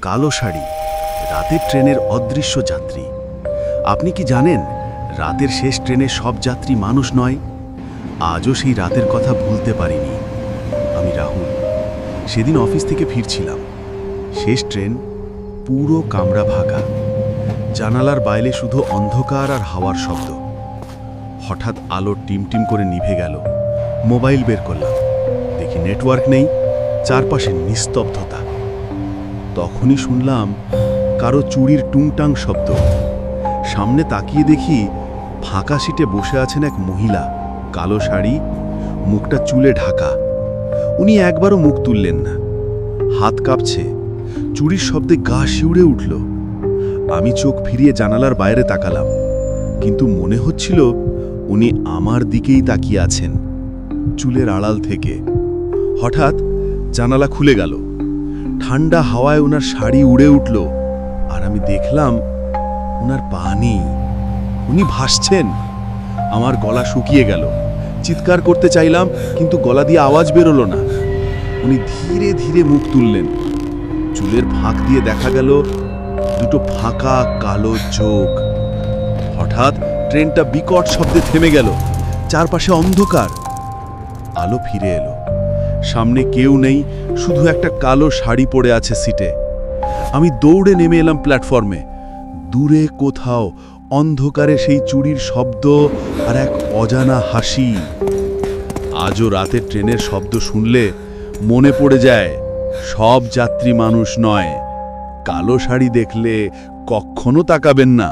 কালো শাড়ি, রাতের ট্রেনের অদৃশ্য যাত্রী। আপনি কি জানেন, রাতের শেষ ট্রেনে সব যাত্রী মানুষ নয়? আজও সেই রাতের কথা ভুলতে পারিনি। আমি রাহুল। সেদিন অফিস থেকে ফিরছিলাম। শেষ ট্রেন, পুরো কামরা ভাগা। জানালার বাইরে শুধু অন্ধকার আর হাওয়ার শব্দ। হঠাৎ আলো টিমটিম করে নিভে গেল। মোবাইল বের করলাম, দেখি নেটওয়ার্ক নেই, চারপাশে নিস্তব্ধতা। তখনই শুনলাম কারো চুড়ির টুংটাং শব্দ। সামনে তাকিয়ে দেখি ফাঁকা সিটে বসে আছেন এক মহিলা, কালো শাড়ি, মুখটা চুলে ঢাকা। উনি একবারও মুখ তুললেন না, হাত কাঁপছে, চুড়ির শব্দে গা শিউড়ে উঠল। আমি চোখ ফিরিয়ে জানালার বাইরে তাকালাম, কিন্তু মনে হচ্ছিল উনি আমার দিকেই তাকিয়ে আছেন, চুলের আড়াল থেকে। হঠাৎ জানালা খুলে গেল, ঠান্ডা হাওয়ায় ওনার শাড়ি উড়ে উঠল, আর আমি দেখলাম ওনার পা নেই, উনি ভাসছেন। আমার গলা শুকিয়ে গেল, চিৎকার করতে চাইলাম, কিন্তু গলা দিয়ে আওয়াজ বেরোলো না। উনি ধীরে ধীরে মুখ তুললেন, চুলের ফাঁক দিয়ে দেখা গেল দুটো ফাঁকা কালো চোখ। হঠাৎ ট্রেনটা বিকট শব্দে থেমে গেল, চারপাশে অন্ধকার। আলো ফিরে এলো, সামনে কেউ নেই, শুধু একটা কালো শাড়ি পরে আছে সিটে। আমি দৌড়ে নেমে এলাম প্ল্যাটফর্মে। দূরে কোথাও অন্ধকারে সেই চুড়ির শব্দ আর এক অজানা হাসি। আজও রাতে ট্রেনের শব্দ শুনলে মনে পড়ে যায়, সব যাত্রী মানুষ নয়। কালো শাড়ি দেখলে কখনো তাকাবেন না।